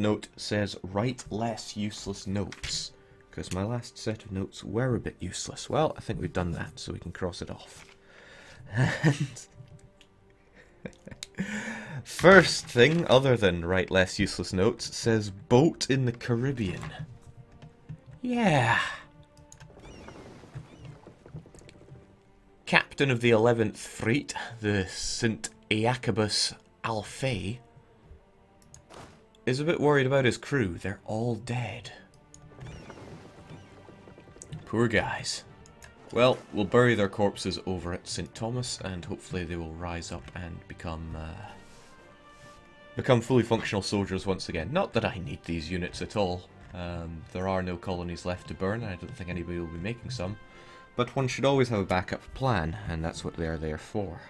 note says, write less useless notes. Because my last set of notes were a bit useless. Well, I think we've done that, so we can cross it off. And first thing, other than write less useless notes, says boat in the Caribbean. Yeah. Captain of the 11th Fleet, the St. Iacobus Alphay, is a bit worried about his crew. They're all dead. Poor guys. Well, we'll bury their corpses over at St. Thomas, and hopefully they will rise up and become fully functional soldiers once again. Not that I need these units at all. There are no colonies left to burn, and I don't think anybody will be making some. But one should always have a backup plan, and that's what they're there for.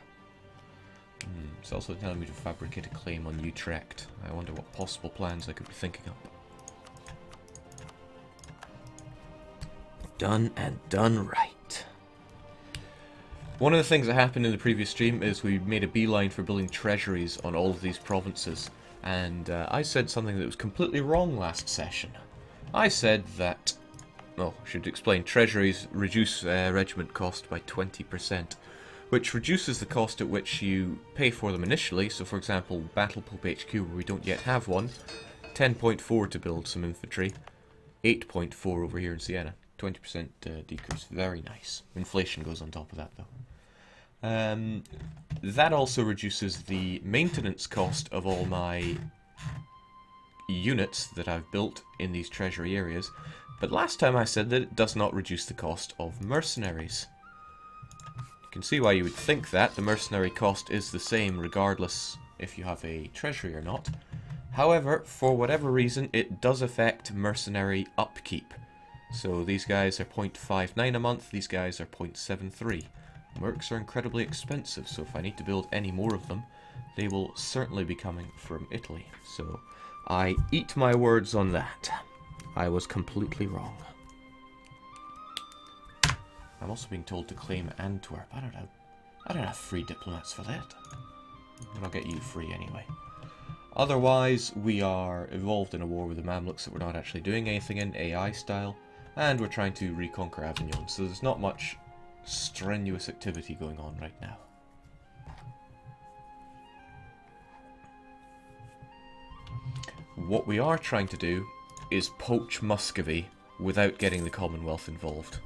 It's also telling me to fabricate a claim on Utrecht. I wonder what possible plans I could be thinking of. Done and done right. One of the things that happened in the previous stream is we made a beeline for building treasuries on all of these provinces. And I said something that was completely wrong last session. I said that... Oh, I should explain. Treasuries reduce regiment cost by 20%, which reduces the cost at which you pay for them initially. So, for example, Battle Pope HQ, where we don't yet have one, 10.4 to build some infantry, 8.4 over here in Siena. 20% decrease. Very nice. Inflation goes on top of that, though. That also reduces the maintenance cost of all my units that I've built in these treasury areas. But last time I said that it does not reduce the cost of mercenaries. You can see why you would think that. The mercenary cost is the same regardless if you have a treasury or not. However, for whatever reason, it does affect mercenary upkeep. So these guys are 0.59 a month, these guys are 0.73. Mercs are incredibly expensive, so if I need to build any more of them, they will certainly be coming from Italy. So I eat my words on that. I was completely wrong. I'm also being told to claim Antwerp. I don't have free diplomats for that. And I'll get you free anyway. Otherwise, we are involved in a war with the Mamluks that we're not actually doing anything in, AI style. And we're trying to reconquer Avignon, so there's not much strenuous activity going on right now. What we are trying to do is poach Muscovy without getting the Commonwealth involved.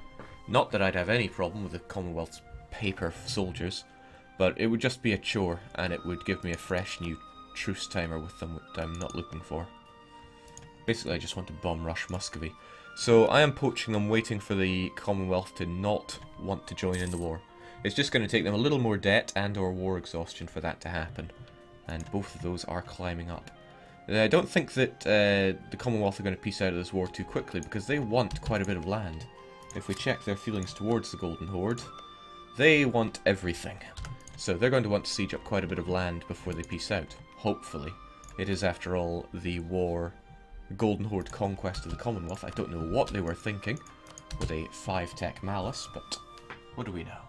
Not that I'd have any problem with the Commonwealth's paper soldiers, but it would just be a chore, and it would give me a fresh new truce timer with them that I'm not looking for. Basically, I just want to bomb rush Muscovy. So I am poaching them, waiting for the Commonwealth to not want to join in the war. It's just going to take them a little more debt and or war exhaustion for that to happen. And both of those are climbing up. I don't think that the Commonwealth are going to peace out of this war too quickly, because they want quite a bit of land. If we check their feelings towards the Golden Horde, they want everything. So they're going to want to siege up quite a bit of land before they peace out. Hopefully. It is, after all, the Golden Horde conquest of the Commonwealth. I don't know what they were thinking with a 5-tech malice, but what do we know?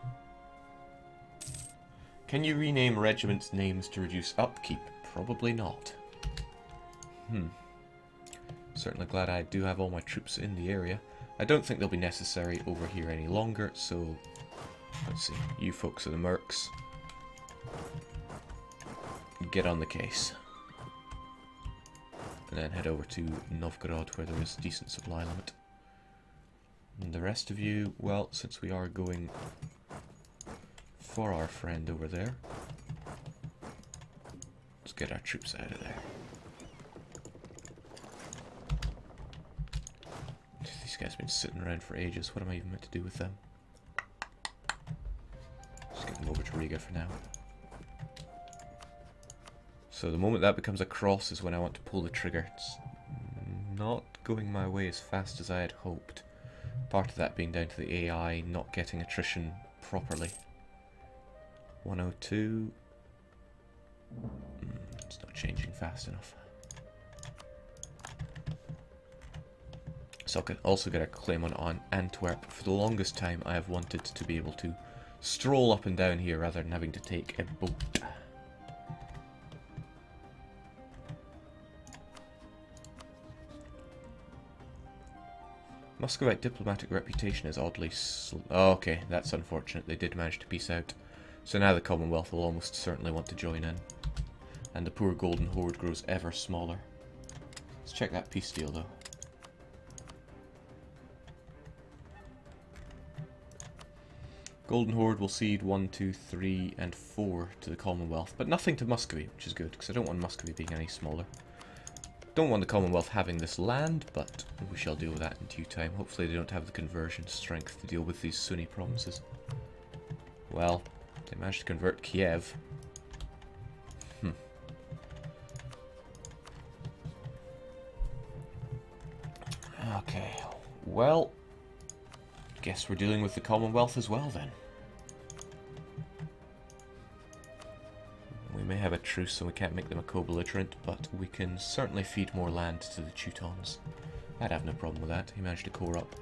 Can you rename regiments' names to reduce upkeep? Probably not. Certainly glad I do have all my troops in the area. I don't think they'll be necessary over here any longer, so let's see. You folks are the mercs. Get on the case. And then head over to Novgorod, where there is a decent supply limit. And the rest of you, well, since we are going for our friend over there, let's get our troops out of there. These guys have been sitting around for ages. What am I even meant to do with them? Just get them over to Riga for now. So the moment that becomes a cross is when I want to pull the trigger. It's not going my way as fast as I had hoped. Part of that being down to the AI not getting attrition properly. 102. It's not changing fast enough. So I can also get a claim on Antwerp. For the longest time I have wanted to be able to stroll up and down here rather than having to take a boat. Muscovite diplomatic reputation is oddly oh, okay, that's unfortunate. They did manage to peace out. So now the Commonwealth will almost certainly want to join in. And the poor Golden Horde grows ever smaller. Let's check that peace deal, though. Golden Horde will cede 1, 2, 3, and 4 to the Commonwealth, but nothing to Muscovy, which is good, because I don't want Muscovy being any smaller. Don't want the Commonwealth having this land, but we shall deal with that in due time. Hopefully they don't have the conversion strength to deal with these Sunni provinces. Well, they managed to convert Kiev. Okay, well, guess we're dealing with the Commonwealth as well then. We may have a truce and we can't make them a co-belligerent, but we can certainly feed more land to the Teutons. I'd have no problem with that. He managed to core up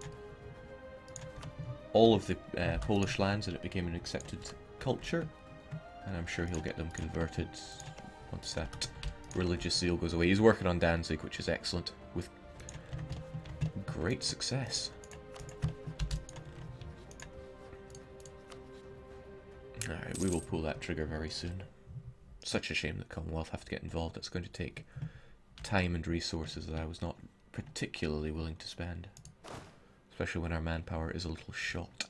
all of the Polish lands and it became an accepted culture. And I'm sure he'll get them converted once that religious zeal goes away. He's working on Danzig, which is excellent, with great success. Alright, we will pull that trigger very soon. Such a shame that Commonwealth have to get involved. It's going to take time and resources that I was not particularly willing to spend. Especially when our manpower is a little short.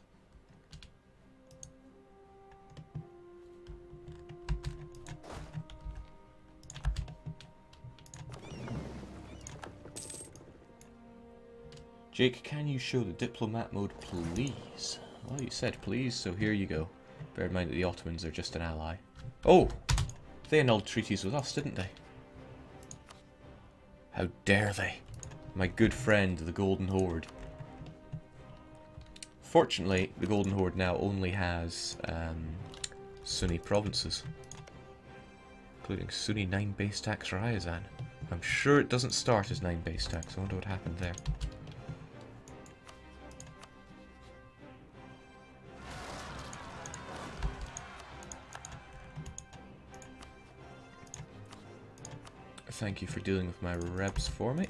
Jake, can you show the diplomat mode, please? Well, you said please, so here you go. Bear in mind that the Ottomans are just an ally. Oh! They annulled treaties with us, didn't they? How dare they? My good friend, the Golden Horde. Fortunately, the Golden Horde now only has Sunni provinces. Including Sunni 9 base tax Ryazan. I'm sure it doesn't start as 9 base tax. I wonder what happened there. Thank you for dealing with my rebs for me.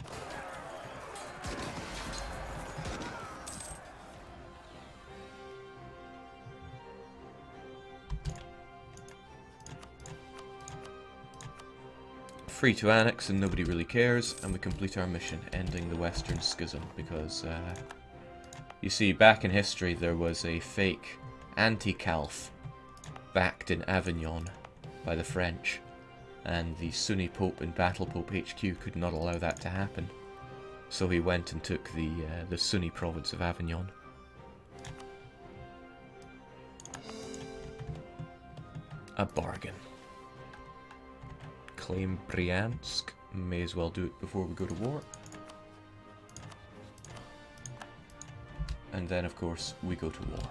Free to annex and nobody really cares, and we complete our mission, ending the Western Schism, because, you see, back in history there was a fake anti-caliph backed in Avignon by the French. And the Sunni Pope in Battle Pope HQ could not allow that to happen. So he went and took the Sunni province of Avignon. A bargain. Claim Bryansk. May as well do it before we go to war. And then, of course, we go to war.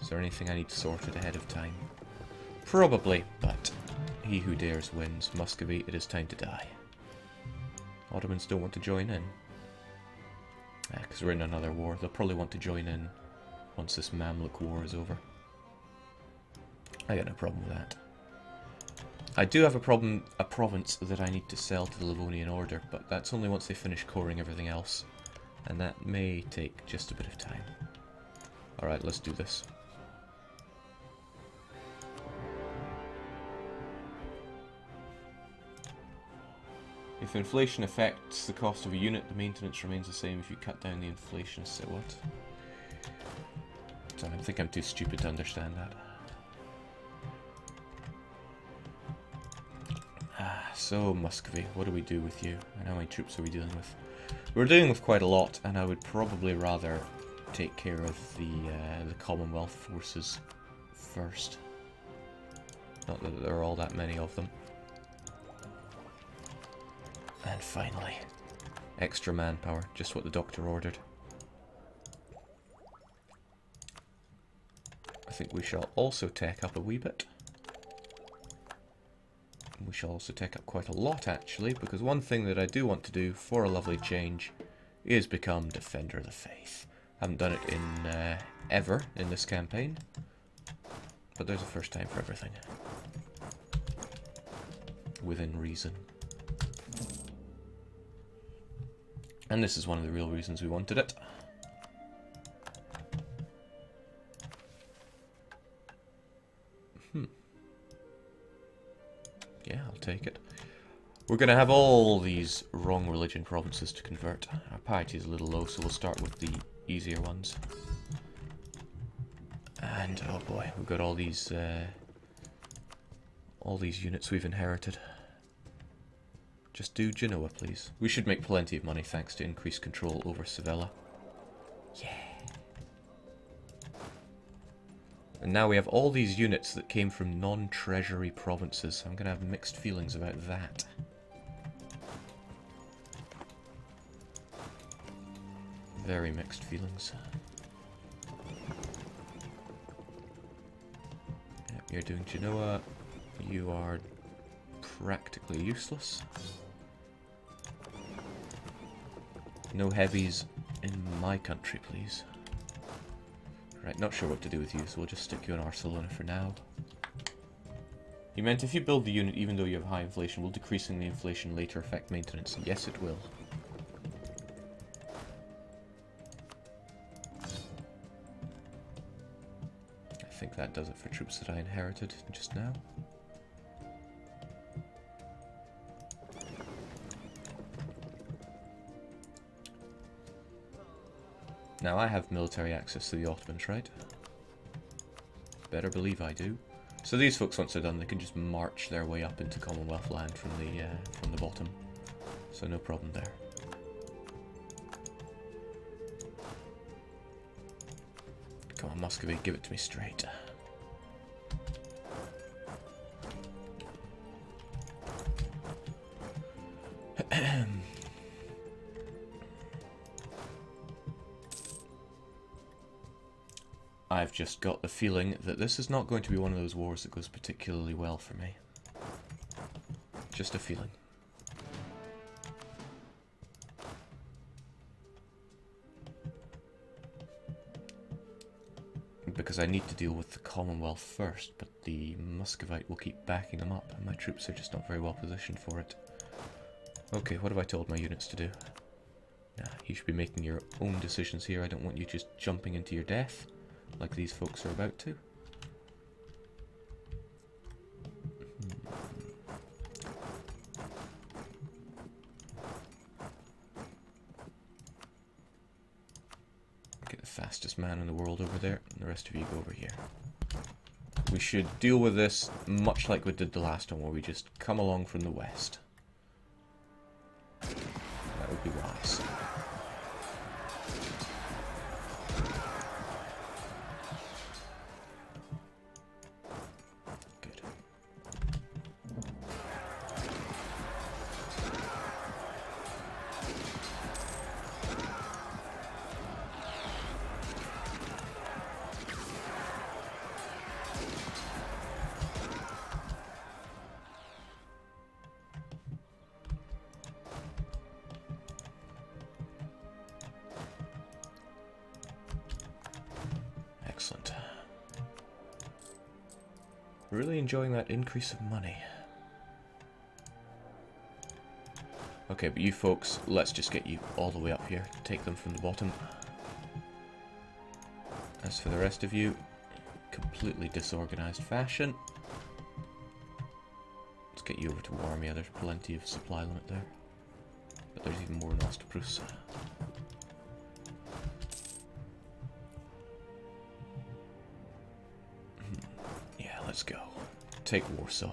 Is there anything I need sorted ahead of time? Probably, but he who dares wins. Muscovy, it is time to die. Ottomans don't want to join in. Because we're in another war. They'll probably want to join in once this Mamluk war is over. I got no problem with that. I do have a province that I need to sell to the Livonian Order, but that's only once they finish coring everything else. And that may take just a bit of time. Alright, let's do this. If inflation affects the cost of a unit, the maintenance remains the same if you cut down the inflation. So what? I think I'm too stupid to understand that. So Muscovy, what do we do with you? And how many troops are we dealing with? We're dealing with quite a lot, and I would probably rather take care of the Commonwealth forces first. Not that there are all that many of them. And finally, extra manpower, just what the doctor ordered. I think we shall also tech up a wee bit. We shall also take up quite a lot, actually, because one thing that I do want to do for a lovely change is become Defender of the Faith. I haven't done it in ever in this campaign, but there's a first time for everything. Within reason. And this is one of the real reasons we wanted it. Yeah, I'll take it. We're going to have all these wrong religion provinces to convert. Our piety is a little low, so we'll start with the easier ones. And, oh boy, we've got all these units we've inherited. Just do Genoa, please. We should make plenty of money thanks to increased control over Sevilla. Yeah. And now we have all these units that came from non-treasury provinces. I'm going to have mixed feelings about that. Very mixed feelings. Yep, you're doing Genoa. You are practically useless. No heavies in my country, please. Right, not sure what to do with you, so we'll just stick you in Barcelona for now. You meant if you build the unit, even though you have high inflation, will decreasing the inflation later affect maintenance? Yes, it will. I think that does it for troops that I inherited just now. Now I have military access to the Ottomans, right? Better believe I do. So these folks, once they're done, they can just march their way up into Commonwealth land from the bottom. So no problem there. Come on, Muscovy, give it to me straight. I've just got the feeling that this is not going to be one of those wars that goes particularly well for me. Just a feeling. Because I need to deal with the Commonwealth first, but the Muscovite will keep backing them up, and my troops are just not very well positioned for it. Okay, what have I told my units to do? Nah, you should be making your own decisions here. I don't want you just jumping into your death, like these folks are about to. Get the fastest man in the world over there, and the rest of you go over here. We should deal with this much like we did the last one, where we just come along from the west. That would be wise. Excellent. Really enjoying that increase of money. Okay, but you folks, let's just get you all the way up here. Take them from the bottom. As for the rest of you, completely disorganized fashion. Let's get you over to Warmia. There's plenty of supply limit there. But there's even more in Ostoprus. Let's go. Take Warsaw.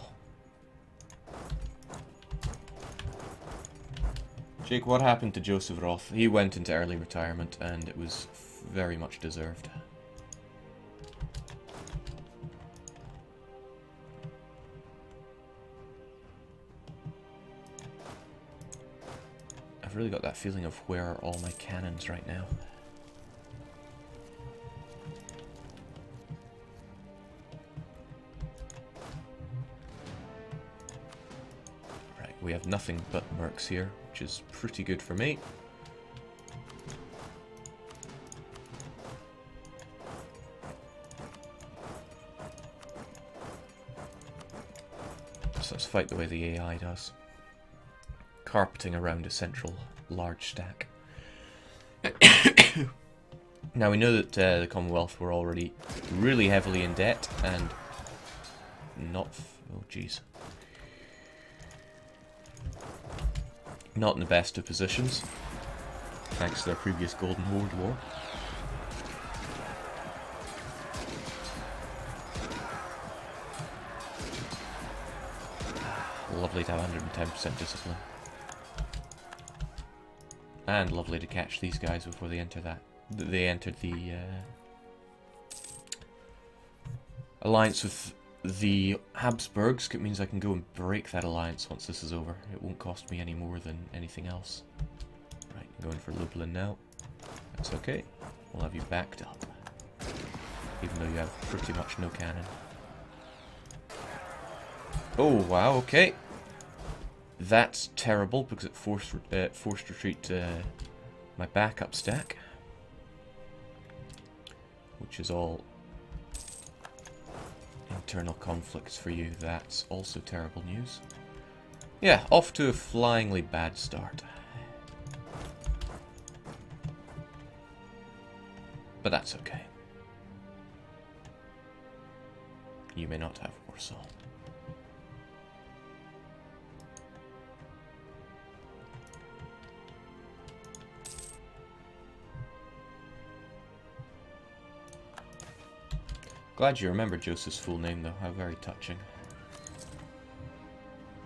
Jake, what happened to Joseph Roth? He went into early retirement, and it was very much deserved. I've really got that feeling of where are all my cannons right now. We have nothing but mercs here, which is pretty good for me. So let's fight the way the AI does. Carpeting around a central large stack. Now we know that the Commonwealth were already really heavily in debt and not... oh jeez. Not in the best of positions, thanks to their previous Golden Horde War. Lovely to have 110% discipline. And lovely to catch these guys before they enter that. They entered the alliance with the Habsburgs. It means I can go and break that alliance once this is over. It won't cost me any more than anything else. Right, I'm going for Lublin now. That's okay. We'll have you backed up. Even though you have pretty much no cannon. Oh, wow, okay. That's terrible because it forced retreat to my backup stack. Which is all internal conflicts for you. That's also terrible news. Yeah, off to a flyingly bad start. But that's okay. You may not have Warsaw. Glad you remember Joseph's full name, though. How very touching.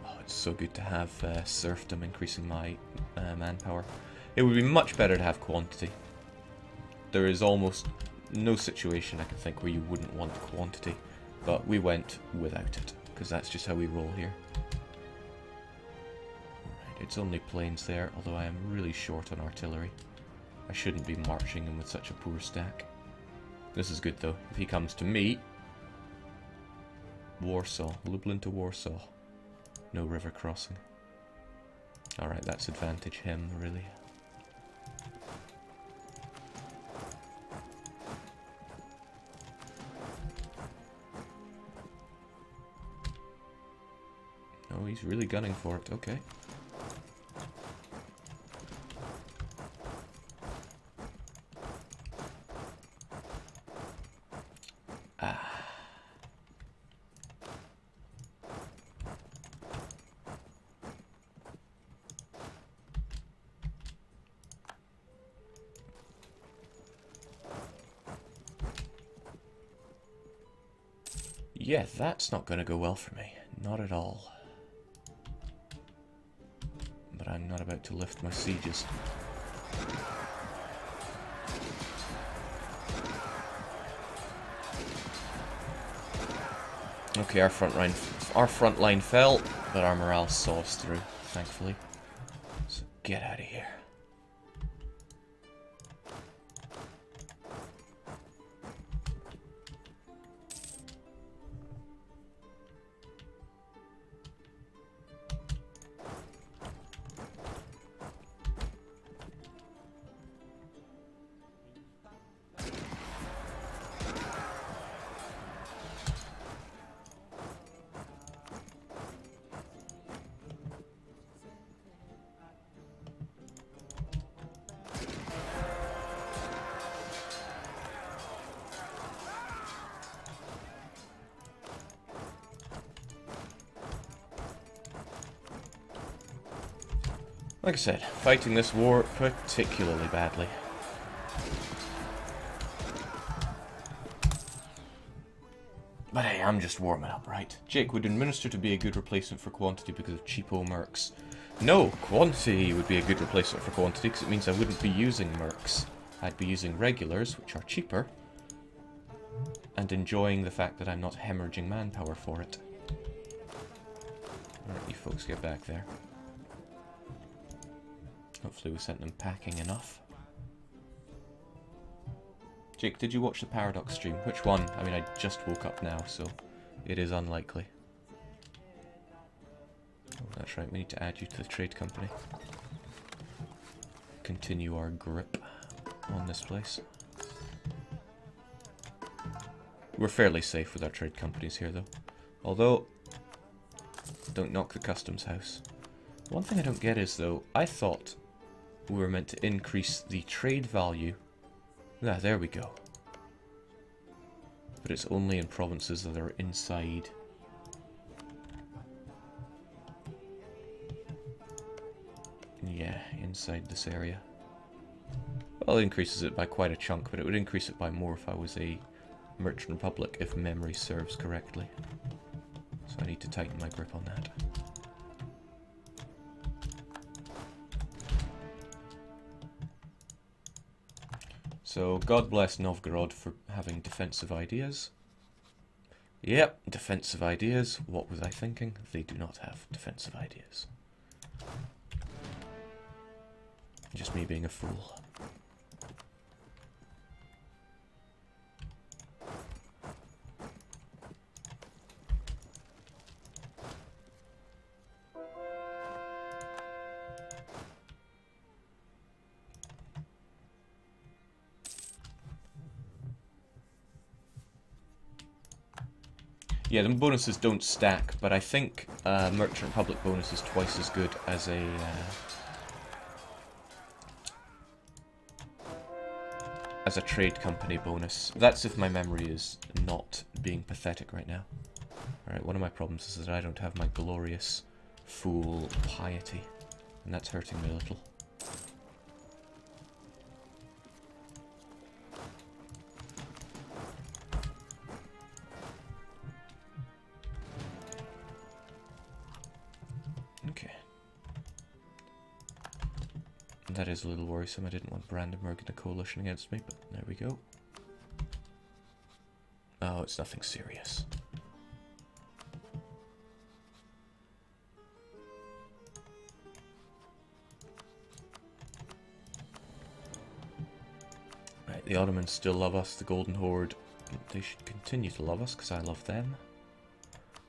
Oh, it's so good to have serfdom increasing my manpower. It would be much better to have quantity. There is almost no situation I can think where you wouldn't want quantity, but we went without it, because that's just how we roll here. Alright, it's only planes there, although I am really short on artillery. I shouldn't be marching him with such a poor stack. This is good though. If he comes to me, Warsaw, Lublin to Warsaw. No river crossing. Alright, that's advantage him, really. Oh, he's really gunning for it, okay. Yeah, that's not going to go well for me. Not at all. But I'm not about to lift my sieges. Okay, our front line fell, but our morale saw us through, thankfully. So get out of here. Like I said, fighting this war particularly badly. But hey, I'm just warming up, right? Jake, would administer to be a good replacement for quantity because of cheapo mercs? No, quantity would be a good replacement for quantity because it means I wouldn't be using mercs. I'd be using regulars, which are cheaper, and enjoying the fact that I'm not hemorrhaging manpower for it. Alright, you folks get back there. Hopefully we sent them packing enough. Jake, did you watch the Paradox stream? Which one? I mean, I just woke up now, so it is unlikely. Oh, that's right, we need to add you to the trade company. Continue our grip on this place. We're fairly safe with our trade companies here, though. Although, don't knock the customs house. One thing I don't get is, though, I thought we were meant to increase the trade value. Ah, there we go. But it's only in provinces that are inside. Yeah, inside this area. Well, it increases it by quite a chunk, but it would increase it by more if I was a merchant republic, if memory serves correctly. So I need to tighten my grip on that. So, God bless Novgorod for having defensive ideas. Yep, defensive ideas. What was I thinking? They do not have defensive ideas. Just me being a fool. Yeah, the bonuses don't stack, but I think Merchant Republic bonus is twice as good as a trade company bonus. That's if my memory is not being pathetic right now. Alright, one of my problems is that I don't have my glorious fool piety, and that's hurting me a little. Okay. That is a little worrisome. I didn't want Brandenburg in a coalition against me, but there we go. Oh, it's nothing serious. Right, the Ottomans still love us. The Golden Horde, they should continue to love us, because I love them.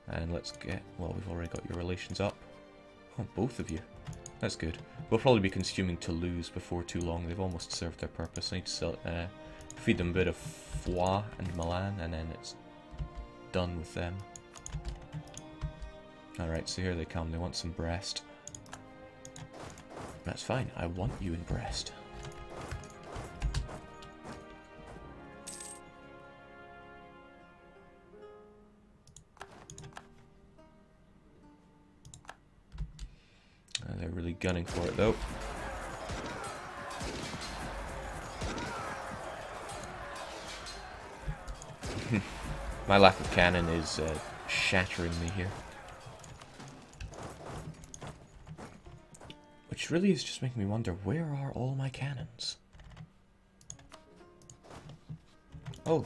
And let's get... well, we've already got your relations up. Oh, both of you. That's good. We'll probably be consuming Toulouse before too long. They've almost served their purpose. I need to sell, feed them a bit of Foix and Milan, and then it's done with them. Alright, so here they come. They want some Brest. That's fine. I want you in Brest. They're really gunning for it, though. My lack of cannon is shattering me here. Which really is just making me wonder, where are all my cannons? Oh,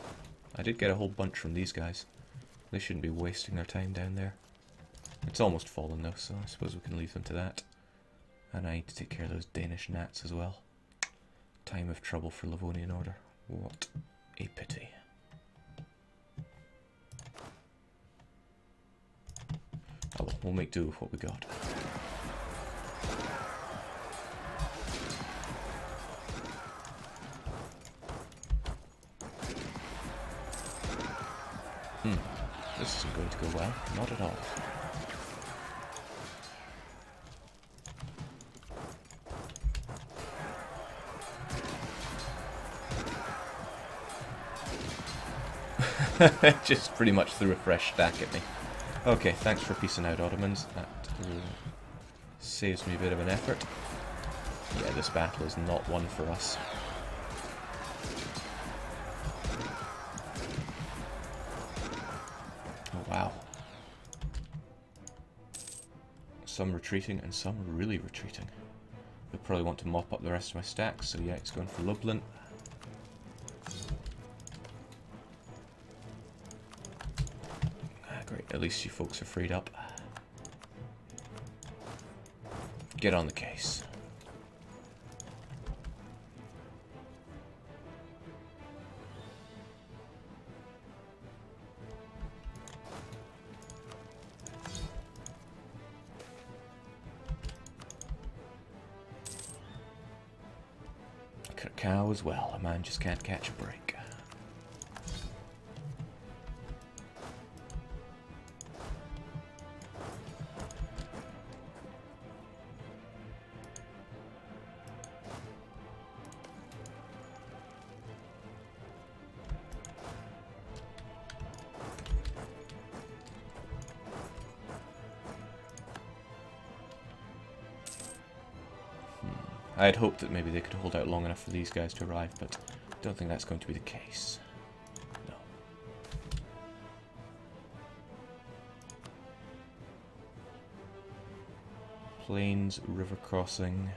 I did get a whole bunch from these guys. They shouldn't be wasting their time down there. It's almost fallen though, so I suppose we can leave them to that. And I need to take care of those Danish gnats as well. Time of trouble for Livonian Order. What a pity. Oh well, we'll make do with what we got. This isn't going to go well. Not at all. Just pretty much threw a fresh stack at me. Okay, thanks for peacing out, Ottomans. That saves me a bit of an effort. Yeah, this battle is not one for us. Oh, wow. Some retreating and some really retreating. They'll probably want to mop up the rest of my stacks, so yeah, it's going for Lublin. Great, at least you folks are freed up. Get on the case. Cow as well, a man just can't catch a break. I had hoped that maybe they could hold out long enough for these guys to arrive, but I don't think that's going to be the case. No. Plains, river crossing.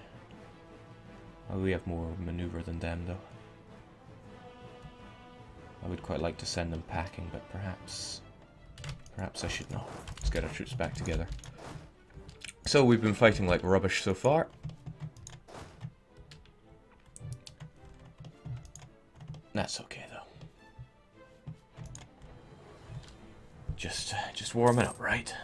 Oh, we have more maneuver than them, though. I would quite like to send them packing, but perhaps I should not. Let's get our troops back together. So we've been fighting like rubbish so far. That's okay, though. Just warming up, right?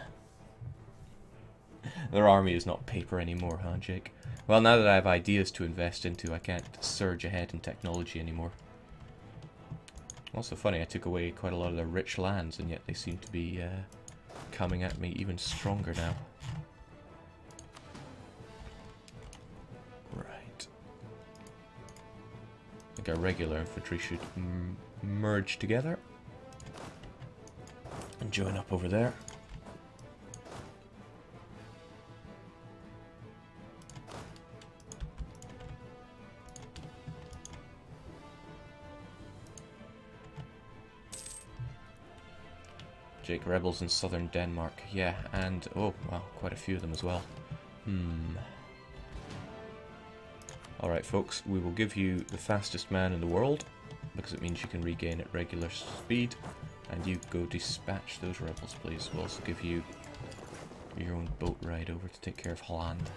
Their army is not paper anymore, huh, Jake? Well, now that I have ideas to invest into, I can't surge ahead in technology anymore. Also funny, I took away quite a lot of their rich lands, and yet they seem to be coming at me even stronger now. Right. I think our regular infantry should merge together and join up over there. Jake, rebels in southern Denmark. Yeah, and oh, wow, quite a few of them as well. Alright, folks, we will give you the fastest man in the world, because it means you can regain at regular speed, and you go dispatch those rebels, please. We'll also give you your own boat ride over to take care of Holland.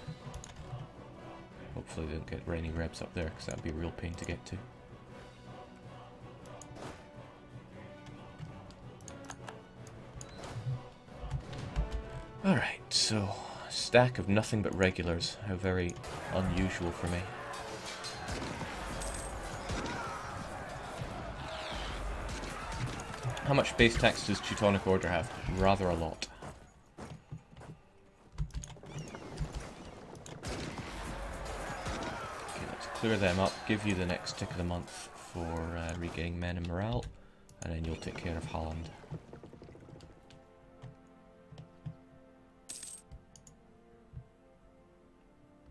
Hopefully they don't get any rebs up there, because that would be a real pain to get to. Alright, so, stack of nothing but regulars. How very unusual for me. How much base tax does Teutonic Order have? Rather a lot. Okay, let's clear them up, give you the next tick of the month for regaining men and morale, and then you'll take care of Holland.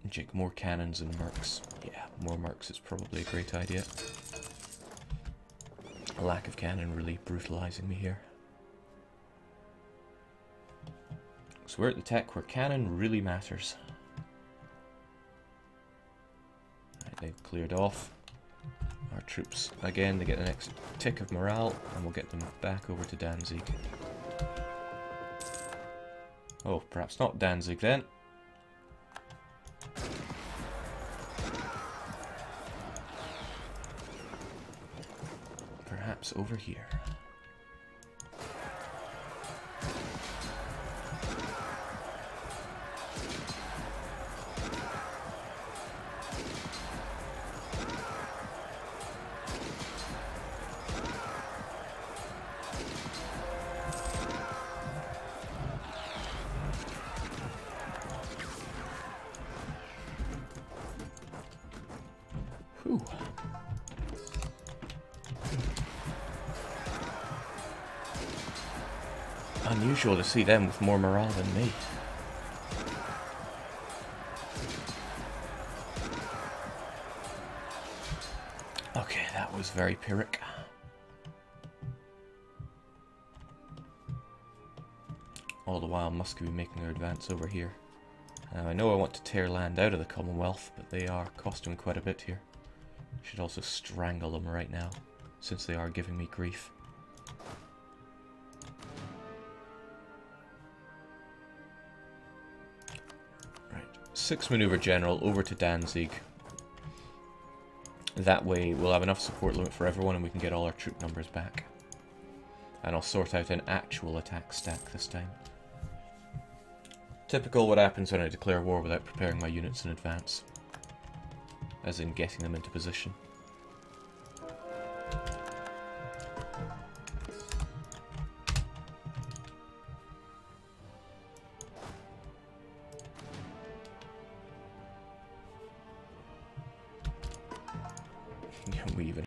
Jake, more cannons and mercs. Yeah, more mercs is probably a great idea. A lack of cannon really brutalizing me here. So we're at the tech where cannon really matters. Right, they've cleared off. Our troops, again, they get the next tick of morale, and we'll get them back over to Danzig. Oh, perhaps not Danzig then. Perhaps over here. Whew. Unusual to see them with more morale than me. Okay, that was very Pyrrhic. All the while Muscovy making their advance over here. Now I know I want to tear land out of the Commonwealth, but they are costing quite a bit here. Should also strangle them right now, since they are giving me grief. Right, 6 maneuver general over to Danzig. That way we'll have enough support limit for everyone and we can get all our troop numbers back. And I'll sort out an actual attack stack this time. Typical what happens when I declare war without preparing my units in advance. As in getting them into position. We even